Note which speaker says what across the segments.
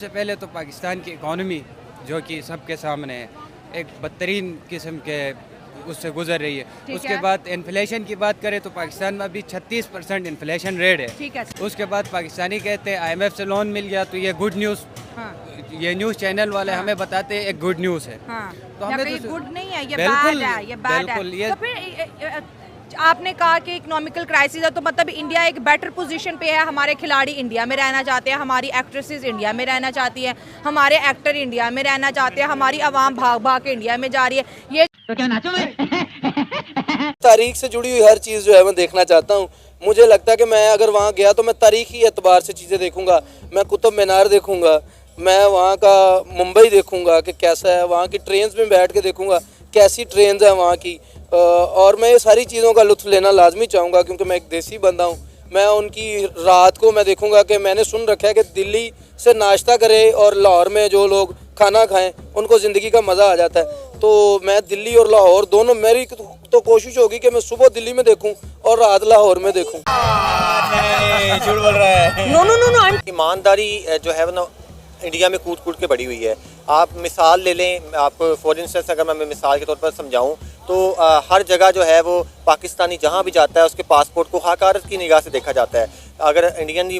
Speaker 1: सबसे पहले तो पाकिस्तान की इकॉनमी जो कि सबके सामने है, एक बदतरीन किस्म के उससे गुजर रही है। उसके बाद इन्फ्लेशन की बात करें तो पाकिस्तान में अभी 36% इन्फ्लेशन रेट है।
Speaker 2: ठीक है।
Speaker 1: उसके बाद पाकिस्तानी कहते हैं IMF से लोन मिल गया, तो ये गुड न्यूज़।
Speaker 2: हाँ।
Speaker 1: ये न्यूज़ चैनल वाले हमें बताते हैं एक गुड न्यूज़ है।
Speaker 2: हाँ।
Speaker 1: तो हमें
Speaker 2: ये
Speaker 1: तो
Speaker 2: गुड नहीं है, ये
Speaker 1: बिल्कुल,
Speaker 2: बैड है, ये बैड
Speaker 1: बिल्कुल,
Speaker 2: है।
Speaker 1: ये
Speaker 2: तो फिर आपने कहा कि इकोनॉमिकल क्राइसिस है, तो मतलब इंडिया एक बेटर पोजीशन पे है, हमारे खिलाड़ी इंडिया में रहना चाहते हैं, हमारी एक्ट्रेसेस इंडिया में रहना चाहती है, हमारे एक्टर इंडिया में रहना चाहते हैं, हमारी आवाम भाग भाग के इंडिया में जा रही है। ये
Speaker 3: तो क्या नाचो मैं?
Speaker 4: तारीख से जुड़ी हुई हर चीज़ जो है मैं देखना चाहता हूँ। मुझे लगता है कि मैं अगर वहाँ गया तो मैं तारीखी एतबार से चीज़ें देखूँगा। मैं कुतुब मीनार देखूँगा, मैं वहाँ का मुंबई देखूँगा कि कैसा है, वहाँ की ट्रेन्स में बैठ के देखूँगा कैसी ट्रेन्स हैं वहाँ की, और मैं ये सारी चीज़ों का लुत्फ़ लेना लाजमी चाहूँगा क्योंकि मैं एक देसी बंदा हूँ। मैं उनकी रात को मैं देखूँगा कि मैंने सुन रखा है कि दिल्ली से नाश्ता करे और लाहौर में जो लोग खाना खाएं उनको ज़िंदगी का मज़ा आ जाता है। तो मैं दिल्ली और लाहौर दोनों, मेरी तो कोशिश होगी कि मैं सुबह दिल्ली में देखूं और रात लाहौर में देखूं।
Speaker 5: झूठ बोल रहा है।
Speaker 2: नो नो नो नो,
Speaker 5: ईमानदारी जो है वो ना इंडिया में कूट कूट के बढ़ी हुई है। आप मिसाल ले लें, आप फॉर इंस्टेंस अगर मैं मिसाल के तौर पर समझाऊं तो हर जगह जो है वो पाकिस्तानी जहां भी जाता है उसके पासपोर्ट को हकारत की निगाह से देखा जाता है। अगर इंडियन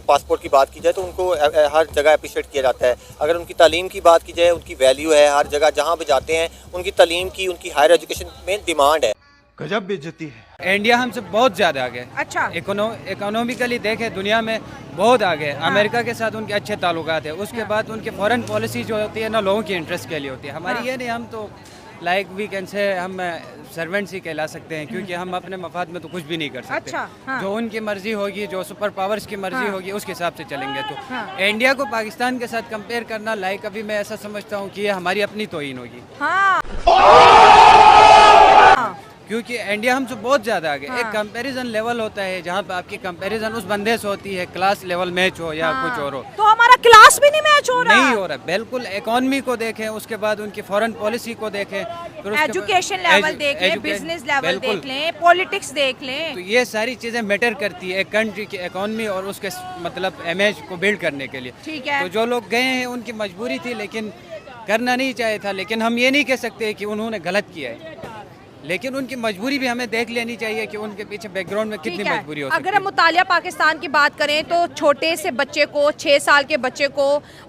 Speaker 5: पासपोर्ट की बात की जाए तो उनको हर जगह अप्रिशिएट किया जाता है। अगर उनकी तालीम की बात की जाए, उनकी वैल्यू है, हर जगह जहाँ भी जाते हैं उनकी तालीम की, उनकी हायर एजुकेशन में डिमांड है।
Speaker 6: गजब बेइज्जती है।
Speaker 1: इंडिया हमसे बहुत ज़्यादा आगे है।
Speaker 2: अच्छा।
Speaker 1: इकोनॉमिकली देखें दुनिया में बहुत आगे है। अमेरिका के साथ उनके अच्छे ताल्लुकात है। उसके बाद उनके फॉरेन पॉलिसी जो होती है ना लोगों की इंटरेस्ट के लिए होती है। हमारी ये नहीं, हम तो लाइक वी कैन से हम सर्वेंट्स ही कहला सकते हैं क्योंकि हम अपने मफाद में तो कुछ भी नहीं कर सकते।
Speaker 2: अच्छा, हाँ।
Speaker 1: जो उनकी मर्जी होगी, जो सुपर पावर्स की मर्जी होगी उसके हिसाब से चलेंगे। तो इंडिया को पाकिस्तान के साथ कंपेयर करना लाइक अभी मैं ऐसा समझता हूँ कि ये हमारी अपनी तौहीन होगी।
Speaker 2: हाँ।
Speaker 1: क्योंकि इंडिया हमसे बहुत ज़्यादा आगे। एक कंपैरिजन लेवल होता है जहाँ पे आपकी कंपैरिजन उस बंदे से होती है, क्लास लेवल मैच हो या कुछ और हो।
Speaker 2: तो हमारा क्लास भी नहीं मैच हो रहा।
Speaker 1: नहीं हो रहा, बिल्कुल। इकोनॉमी को देखें, उसके बाद उनकी फॉरेन पॉलिसी को देखें, फिर उसके
Speaker 2: एजुकेशन
Speaker 1: बाद
Speaker 2: लेवल देख लें, बिजनेस लेवल देख लें, पॉलिटिक्स देख लें।
Speaker 1: तो ये सारी चीज़ें मैटर करती है एक कंट्री की इकोनॉमी और उसके मतलब इमेज को बिल्ड करने के लिए।
Speaker 2: ठीक है।
Speaker 1: तो जो लोग गए हैं उनकी मजबूरी थी, लेकिन करना नहीं चाहिए था। लेकिन हम ये नहीं कह सकते कि उन्होंने गलत किया है, लेकिन उनकी मजबूरी भी हमें देख लेनी चाहिए कि उनके पीछे बैकग्राउंड में कितनी मजबूरी हो सकती है।
Speaker 2: अगर हम मुतालिया पाकिस्तान की बात करें तो छोटे से बच्चे को, 6 साल के बच्चे को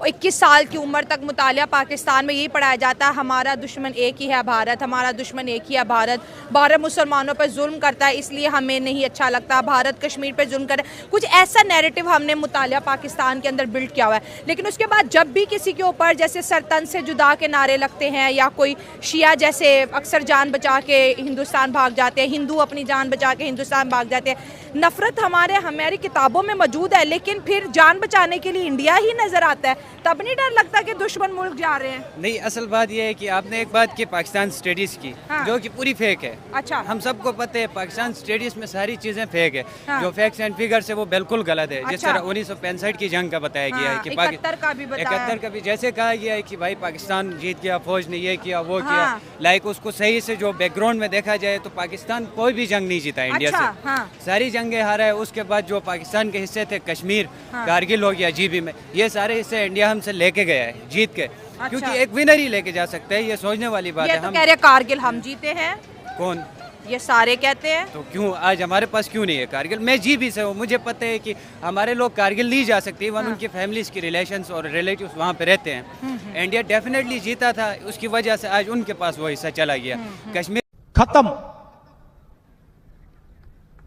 Speaker 2: 21 साल की उम्र तक मुतालिया पाकिस्तान में यही पढ़ाया जाता है, हमारा दुश्मन एक ही है भारत, हमारा दुश्मन एक ही है भारत, भारत मुसलमानों पर जुल्म करता है इसलिए हमें नहीं अच्छा लगता, भारत कश्मीर पर जुल्म कर, कुछ ऐसा नैरेटिव हमने मुतालिया पाकिस्तान के अंदर बिल्ड किया हुआ है। लेकिन उसके बाद जब भी किसी के ऊपर जैसे सरतन से जुदा के नारे लगते हैं या कोई शिया जैसे अक्सर जान बचा के हिंदुस्तान भाग जाते हैं, हिंदू अपनी जान बचा के हिंदुस्तान भाग जाते हैं, नफरत हमारी किताबों में मौजूद है, लेकिन फिर जान बचाने के लिए इंडिया ही नजर आता है, तब नहीं डर लगता कि दुश्मन मुल्क जा रहे हैं?
Speaker 1: नहीं, असल बात यह है कि आपने एक बात की पाकिस्तान स्टडीज की, जो कि पूरी फेक है।
Speaker 2: अच्छा।
Speaker 1: हम सबको पता है पाकिस्तान स्टडीज में सारी चीजें फेक है।
Speaker 2: हाँ।
Speaker 1: जो फैक्ट्स एंड फिगर्स है वो बिल्कुल गलत है। जिस
Speaker 2: अच्छा।
Speaker 1: तरह 1965 की जंग का बताया गया है कि
Speaker 2: 71 का भी बताया।
Speaker 1: 71 का भी जैसे कहा गया है कि भाई पाकिस्तान जीत गया, फौज ने ये किया वो
Speaker 2: हाँ।
Speaker 1: किया, लाइक उसको सही से जो बैकग्राउंड में देखा जाए तो पाकिस्तान कोई भी जंग नहीं जीता इंडिया
Speaker 2: अच्छा,
Speaker 1: से।
Speaker 2: हाँ।
Speaker 1: सारी जंगें हारा है। उसके बाद जो पाकिस्तान के हिस्से थे, कश्मीर, कारगिल हो गया, जीबी में, ये सारे हिस्से इंडिया हमसे लेके गया है जीत के। क्योंकि एक विनर ही लेके जा सकते हैं, ये सोचने वाली बात
Speaker 2: ये
Speaker 1: है।
Speaker 2: तो
Speaker 1: हम
Speaker 2: कह रहे कारगिल हम जीते हैं,
Speaker 1: कौन?
Speaker 2: ये सारे कहते हैं।
Speaker 1: तो क्यों आज हमारे पास क्यों नहीं है कारगिल? मैं जीबी से हूँ, मुझे पता है कि हमारे लोग कारगिल नहीं जा सकते। वन उनकी फैमिलीज की रिलेशंस और रिलेटिव्स वहाँ पे रहते हैं। इंडिया डेफिनेटली जीता था, उसकी वजह से आज उनके पास वो हिस्सा चला गया। कश्मीर
Speaker 6: खत्म,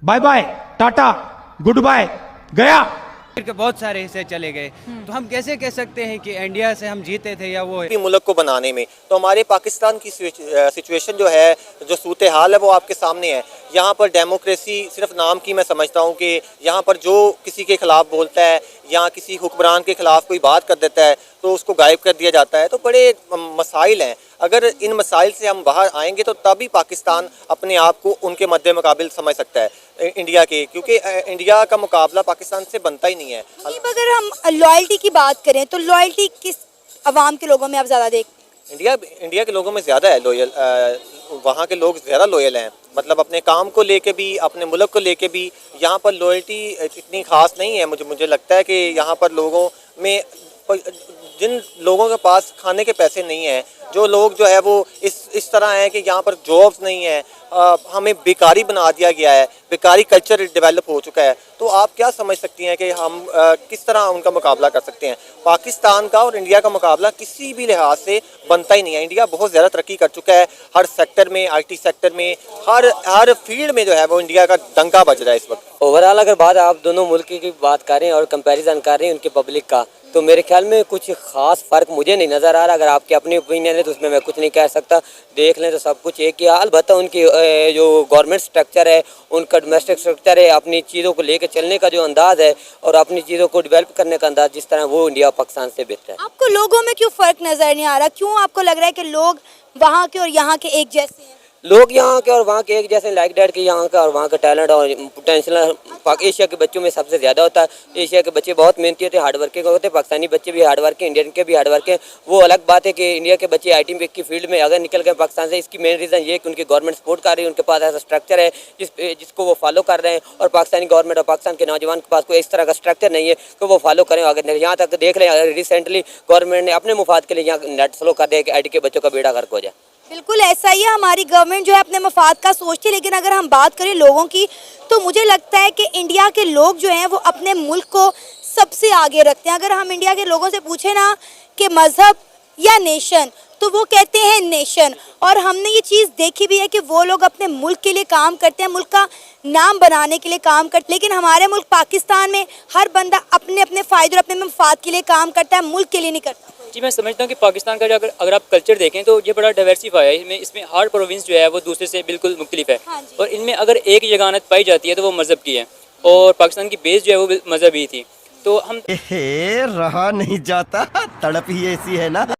Speaker 6: bye bye, tata, goodbye, गया।
Speaker 1: के बहुत सारे हिस्से चले गए। तो हम कैसे कह सकते हैं कि इंडिया से हम जीते थे या वो?
Speaker 5: मुल्क को बनाने में तो हमारे पाकिस्तान की सिचुएशन जो है, जो सूरत हाल है वो आपके सामने है। यहाँ पर डेमोक्रेसी सिर्फ नाम की मैं समझता हूँ कि यहाँ पर जो किसी के खिलाफ बोलता है या किसी हुक्मरान के खिलाफ कोई बात कर देता है तो उसको गायब कर दिया जाता है। तो बड़े मसाइल हैं, अगर इन मसाइल से हम बाहर आएंगे तो तभी पाकिस्तान अपने आप को उनके मद्दे मुकाबिल समझ सकता है इंडिया के, क्योंकि इंडिया का मुकाबला पाकिस्तान से बनता ही नहीं है।
Speaker 7: अगर हम लॉयल्टी की बात करें तो लॉयल्टी किस अवाम के लोगों में आप ज़्यादा देखते हैं?
Speaker 5: इंडिया के लोगों में ज़्यादा है लॉयल, वहाँ के लोग ज़्यादा लॉयल हैं, मतलब अपने काम को लेके भी, अपने मुल्क को लेके भी। यहाँ पर लॉयल्टी इतनी ख़ास नहीं है। मुझे लगता है कि यहाँ पर लोगों में जिन लोगों के पास खाने के पैसे नहीं हैं, जो लोग जो है वो इस तरह हैं कि यहाँ पर जॉब्स नहीं है, हमें बेकारी बना दिया गया है, बेकारी कल्चर डेवलप हो चुका है, तो आप क्या समझ सकती हैं कि हम किस तरह उनका मुकाबला कर सकते हैं? पाकिस्तान का और इंडिया का मुकाबला किसी भी लिहाज से बनता ही नहीं है। इंडिया बहुत ज़्यादा तरक्की कर चुका है, हर सेक्टर में, IT सेक्टर में, हर फील्ड में जो है वो इंडिया का डंका बज रहा है इस वक्त।
Speaker 8: ओवरऑल अगर बात आप दोनों मुल्क की बात कर रहे हैं और कंपैरिजन कर रहे हैं उनकी पब्लिक का, तो मेरे ख्याल में कुछ खास फ़र्क मुझे नहीं नज़र आ रहा। अगर आपकी अपनी ओपिनियन है तो उसमें मैं कुछ नहीं कह सकता। देख लें तो सब कुछ एक ही है। अलबत्ता उनकी जो गवर्नमेंट स्ट्रक्चर है, उनका डोमेस्टिक स्ट्रक्चर है, अपनी चीज़ों को लेकर चलने का जो अंदाज़ है और अपनी चीज़ों को डेवलप करने का अंदाज़ जिस तरह, वो इंडिया पाकिस्तान से बेहतर है।
Speaker 7: आपको लोगों में क्यों फ़र्क नज़र नहीं आ रहा? क्यों आपको लग रहा है कि लोग वहाँ के और यहाँ के एक जैसे हैं?
Speaker 8: लोग यहाँ के और वहाँ के एक जैसे, लाइक डैट के यहाँ का और वहाँ का टैलेंट और पोटेंशियल एशिया के बच्चों में सबसे ज़्यादा होता है। एशिया के बच्चे बहुत मेहनती होते हैं, हार्ड वर्किंग होते हैं। पाकिस्तानी बच्चे भी हार्ड वर्किंग, इंडियन के भी हार्ड वर्किंग। वो अलग बात है कि इंडिया के बच्चे IT की फील्ड में अगर निकल गए पाकिस्तान से, इसकी मेन रीज़न ये है कि उनकी गवर्नमेंट सपोर्ट कर रही है, उनके पास ऐसा स्ट्रक्चर है जिसको वो फॉलो कर रहे हैं। और पाकिस्तानी गवर्नमेंट और पाकिस्तान के नौजवान के पास कोई इस तरह का स्ट्रक्चर नहीं है कि वो फॉलो करें। अगर यहाँ तक देख लें, रिसेंटली गवर्नमेंट ने अपने मुफाद के लिए यहाँ नेट स्लो कर दिया कि IT के बच्चों का बेड़ा गर्क हो जाए।
Speaker 7: बिल्कुल ऐसा ही है, हमारी गवर्नमेंट जो है अपने मफाद का सोचती है। लेकिन अगर हम बात करें लोगों की, तो मुझे लगता है कि इंडिया के लोग जो हैं वो अपने मुल्क को सबसे आगे रखते हैं। अगर हम इंडिया के लोगों से पूछें ना कि मज़हब या नेशन, तो वो कहते हैं नेशन। और हमने ये चीज़ देखी भी है कि वो लोग अपने मुल्क के लिए काम करते हैं, मुल्क का नाम बनाने के लिए काम करते हैं। लेकिन हमारे मुल्क पाकिस्तान में हर बंदा अपने अपने फ़ायदे और अपने मफाद के लिए काम करता है, मुल्क के लिए नहीं करता।
Speaker 9: जी, मैं समझता हूँ कि पाकिस्तान का जो अगर आप कल्चर देखें तो ये बड़ा डाइवर्सिफाई है। इसमें हर प्रोविंस जो है वो दूसरे से बिल्कुल मुख्तलिफ है।
Speaker 7: हाँ,
Speaker 9: और इनमें अगर एक जगानत पाई जाती है तो वो मज़हब की है, और पाकिस्तान की बेस जो है वो मज़हब ही थी। तो हम
Speaker 10: रहा नहीं जाता, तड़प ही ऐसी है ना।